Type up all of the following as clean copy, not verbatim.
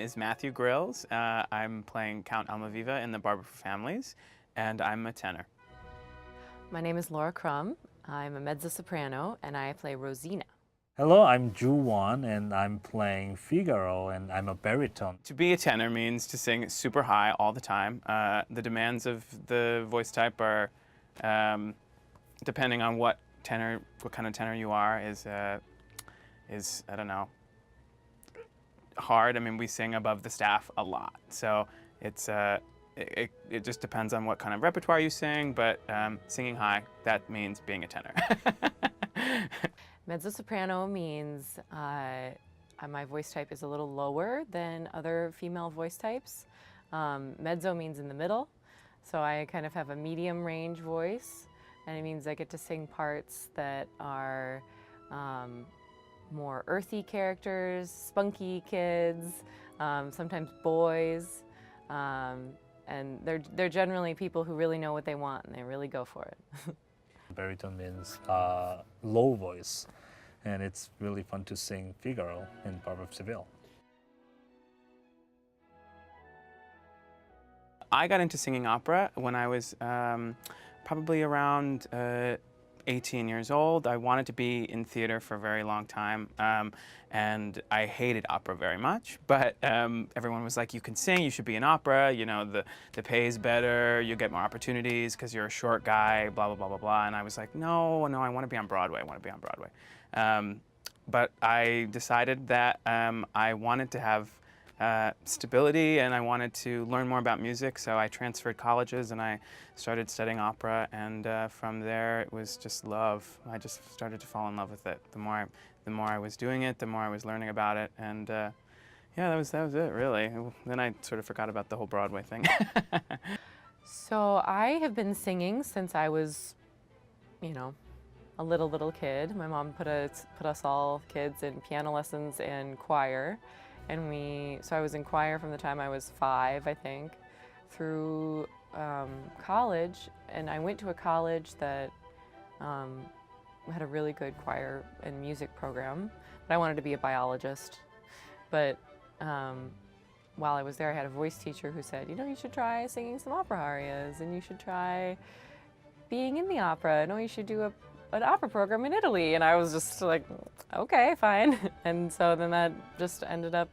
is Matthew Grills. I'm playing Count Almaviva in the Barber of Families, and I'm a tenor. My name is Laura Crum. I'm a mezzo-soprano, and I play Rosina. Hello, I'm Ju Wan, and I'm playing Figaro, and I'm a baritone. To be a tenor means to sing super high all the time. The demands of the voice type are, depending on what kind of tenor you are, is I don't know, hard. I mean, we sing above the staff a lot, so it's it just depends on what kind of repertoire you sing. But singing high, that means being a tenor. Mezzo-soprano means my voice type is a little lower than other female voice types. Mezzo means in the middle, so I kind of have a medium range voice, and it means I get to sing parts that are more earthy characters, spunky kids, sometimes boys, and they're generally people who really know what they want and they really go for it. Baritone means low voice, and it's really fun to sing Figaro in Barber of Seville. I got into singing opera when I was probably around 18 years old. I wanted to be in theater for a very long time, and I hated opera very much, but everyone was like, you can sing, you should be in opera, you know, the pay is better, you get more opportunities because you're a short guy, blah, blah, blah, blah, blah. And I was like, no, I want to be on Broadway, I want to be on Broadway. But I decided that I wanted to have stability, and I wanted to learn more about music, so I transferred colleges and I started studying opera, and from there it was just love. I just started to fall in love with it. The more I was doing it, the more I was learning about it, and yeah, that was it really. Then I sort of forgot about the whole Broadway thing. So I have been singing since I was, you know, a little kid. My mom put us all kids in piano lessons and choir. And so I was in choir from the time I was 5, I think, through college. And I went to a college that had a really good choir and music program. But I wanted to be a biologist. But while I was there, I had a voice teacher who said, you know, you should try singing some opera arias, and you should try being in the opera. No, you should do an opera program in Italy. And I was just like, okay, fine. And so then that just ended up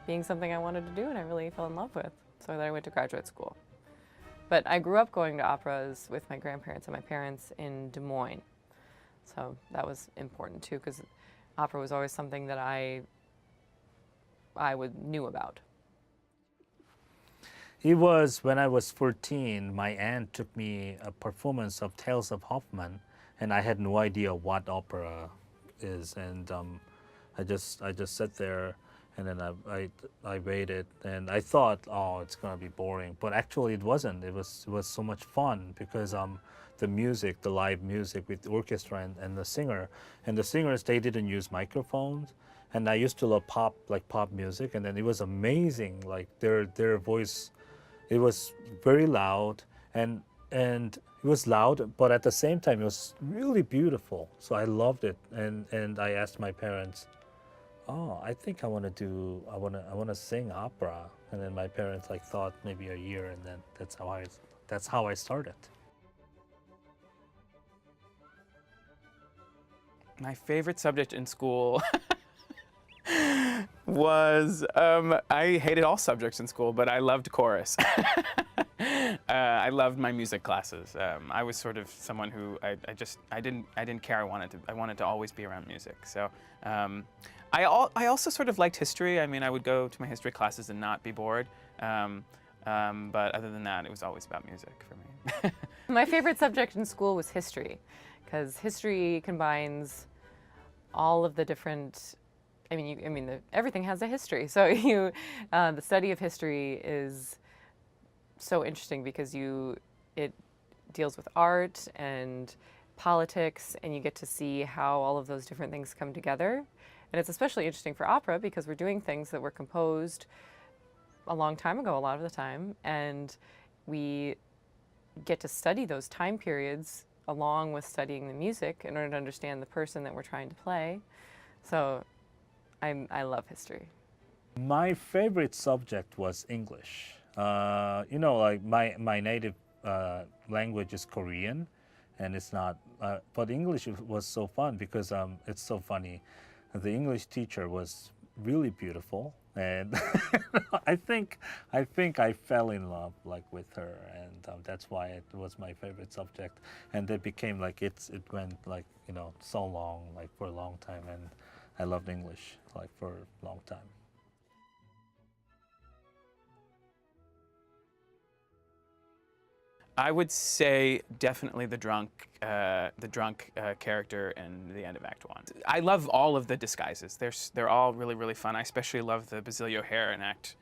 being something I wanted to do and I really fell in love with. So then I went to graduate school. But I grew up going to operas with my grandparents and my parents in Des Moines. So that was important too, because opera was always something that I knew about. It was when I was 14, my aunt took me a performance of Tales of Hoffmann, and I had no idea what opera is, and I just sat there, and then I waited, and I thought, oh, it's gonna be boring, but actually it wasn't. It was so much fun because the music, the live music with the orchestra and the singer, and the singers, they didn't use microphones, and I used to love pop music, and then it was amazing, like their voice, it was very loud, and it was loud, but at the same time, it was really beautiful. So I loved it, and I asked my parents, oh, I think I want to sing opera. And then my parents thought maybe a year, and then that's how I started. My favorite subject in school was, I hated all subjects in school, but I loved chorus. I loved my music classes. I was sort of someone who I didn't care. I wanted to always be around music. So I also sort of liked history. I mean, I would go to my history classes and not be bored. But other than that, it was always about music for me. My favorite subject in school was history, because history combines all of the different. Everything has a history. So the study of history is so interesting because it deals with art and politics, and you get to see how all of those different things come together. And it's especially interesting for opera because we're doing things that were composed a long time ago, a lot of the time, and we get to study those time periods along with studying the music in order to understand the person that we're trying to play. So I love history. My favorite subject was English. Like my native language is Korean, and it's not. But English was so fun because it's so funny. The English teacher was really beautiful, and I think I fell in love like with her, and that's why it was my favorite subject. And it became like it went like so long, like for a long time, and I loved English like for a long time. I would say definitely the drunk character in the end of Act One. I love all of the disguises. They're all really really fun. I especially love the Basilio hair in Act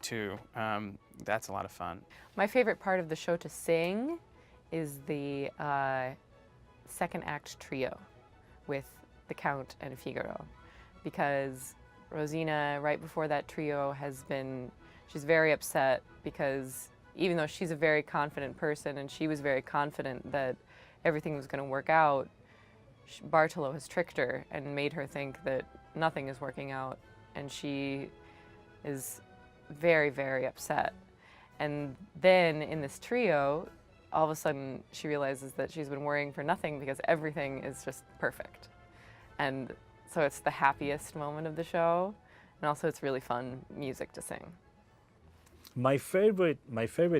Two. That's a lot of fun. My favorite part of the show to sing is the second act trio with the Count and Figaro, because Rosina, right before that trio, she's very upset because even though she's a very confident person and she was very confident that everything was going to work out, Bartolo has tricked her and made her think that nothing is working out, and she is very, very upset. And then in this trio, all of a sudden she realizes that she's been worrying for nothing because everything is just perfect. And so it's the happiest moment of the show, and also it's really fun music to sing. My favorite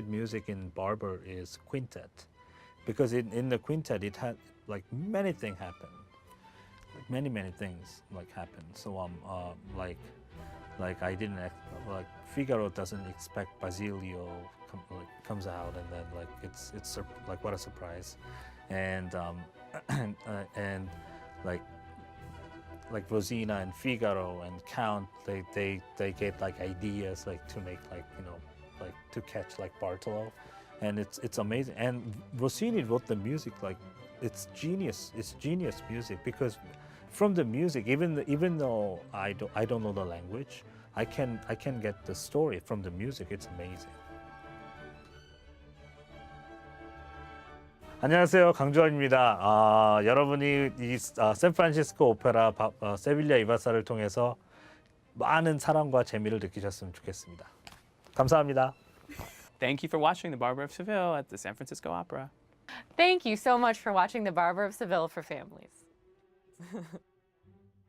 music in Barber is quintet, because in the quintet it had like many things happen, like many things like happen. So like I didn't like Figaro doesn't expect Basilio comes out, and then like it's like what a surprise, and and like Rosina and Figaro and Count, they get like ideas like to make like like to catch like Bartolo, and it's amazing. And Rossini wrote the music like it's genius music, because from the music, even though I don't know the language, I can get the story from the music. It's amazing. 안녕하세요, 강주환입니다. 여러분이 이 샌프란시스코 오페라 세빌리아 이바사를 통해서 많은 사랑과 재미를 느끼셨으면 좋겠습니다. 감사합니다. Thank you for watching The Barber of Seville at the San Francisco Opera. Thank you so much for watching The Barber of Seville for families.